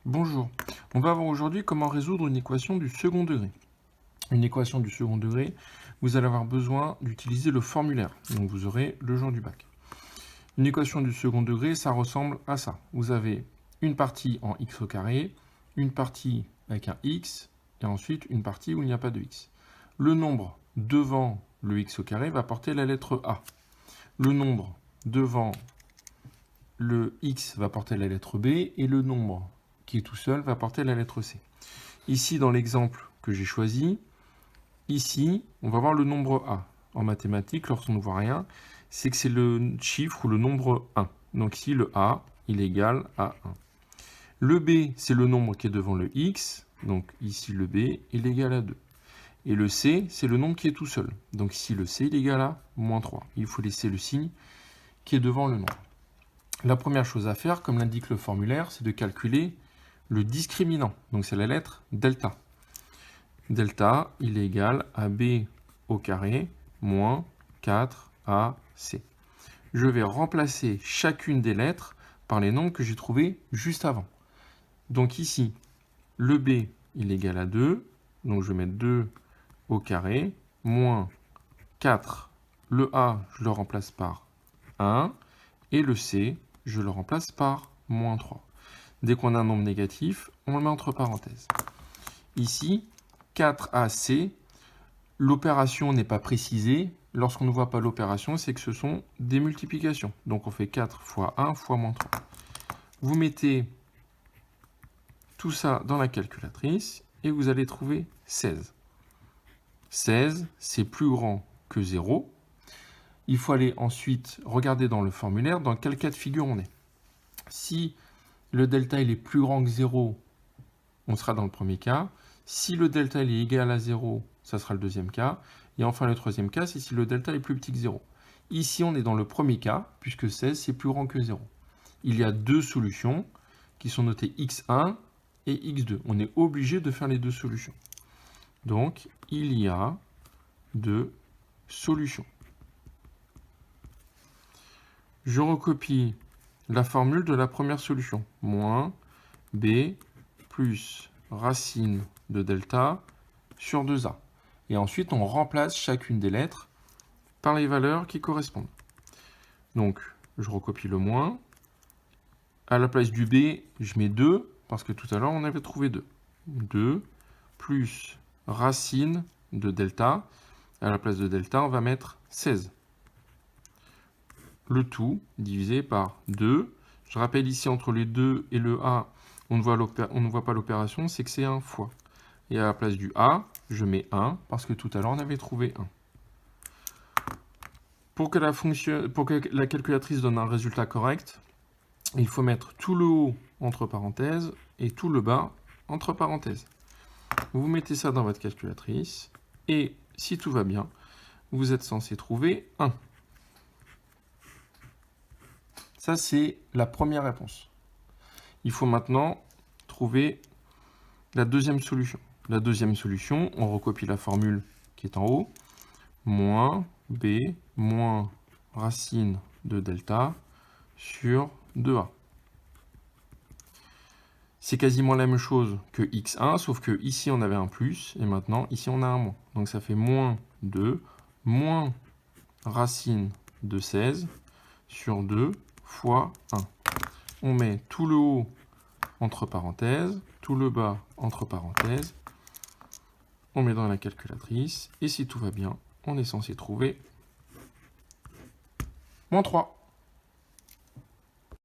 Bonjour, on va voir aujourd'hui comment résoudre une équation du second degré. Une équation du second degré, vous allez avoir besoin d'utiliser le formulaire, donc vous aurez le jour du bac. Une équation du second degré, ça ressemble à ça. Vous avez une partie en x au carré, une partie avec un x, et ensuite une partie où il n'y a pas de x. Le nombre devant le x au carré va porter la lettre a. Le nombre devant le x va porter la lettre b, et le nombre qui est tout seul va porter la lettre C. Ici, dans l'exemple que j'ai choisi, ici, on va voir le nombre A. En mathématiques, lorsqu'on ne voit rien, c'est que c'est le chiffre ou le nombre 1. Donc ici, le A, il est égal à 1. Le B, c'est le nombre qui est devant le X. Donc ici, le B, il est égal à 2. Et le C, c'est le nombre qui est tout seul. Donc ici, le C, il est égal à moins 3. Il faut laisser le signe qui est devant le nombre. La première chose à faire, comme l'indique le formulaire, c'est de calculer le discriminant, donc c'est la lettre delta. Delta, il est égal à b au carré moins 4ac. Je vais remplacer chacune des lettres par les nombres que j'ai trouvés juste avant. Donc ici, le b, il est égal à 2, donc je vais mettre 2 au carré, moins 4, le a, je le remplace par 1, et le c, je le remplace par moins 3. Dès qu'on a un nombre négatif, on le met entre parenthèses. Ici, 4AC, l'opération n'est pas précisée. Lorsqu'on ne voit pas l'opération, c'est que ce sont des multiplications. Donc on fait 4 fois 1 fois moins 3. Vous mettez tout ça dans la calculatrice et vous allez trouver 16. 16, c'est plus grand que 0. Il faut aller ensuite regarder dans le formulaire dans quel cas de figure on est. Si le delta il est plus grand que 0, on sera dans le premier cas. Si le delta il est égal à 0, ça sera le deuxième cas. Et enfin, le troisième cas, c'est si le delta est plus petit que 0. Ici, on est dans le premier cas, puisque 16, c'est plus grand que 0. Il y a deux solutions qui sont notées x1 et x2. On est obligé de faire les deux solutions. Donc, il y a deux solutions. Je recopie la formule de la première solution. Moins b plus racine de delta sur 2a. Et ensuite, on remplace chacune des lettres par les valeurs qui correspondent. Donc, je recopie le moins. À la place du b, je mets 2, parce que tout à l'heure, on avait trouvé 2. 2 plus racine de delta. À la place de delta, on va mettre 16. Le tout divisé par 2. Je rappelle ici, entre les 2 et le a, on ne voit pas l'opération, c'est que c'est 1 fois. Et à la place du a, je mets 1, parce que tout à l'heure, on avait trouvé 1. Pour que la calculatrice donne un résultat correct, il faut mettre tout le haut entre parenthèses et tout le bas entre parenthèses. Vous mettez ça dans votre calculatrice, et si tout va bien, vous êtes censé trouver 1. Ça, c'est la première réponse. Il faut maintenant trouver la deuxième solution. La deuxième solution, on recopie la formule qui est en haut. Moins b moins racine de delta sur 2a. C'est quasiment la même chose que x1, sauf que ici on avait un plus, et maintenant ici on a un moins. Donc ça fait moins 2 moins racine de 16 sur 2 fois 1. On met tout le haut entre parenthèses, tout le bas entre parenthèses. On met dans la calculatrice, et si tout va bien, on est censé trouver moins 3.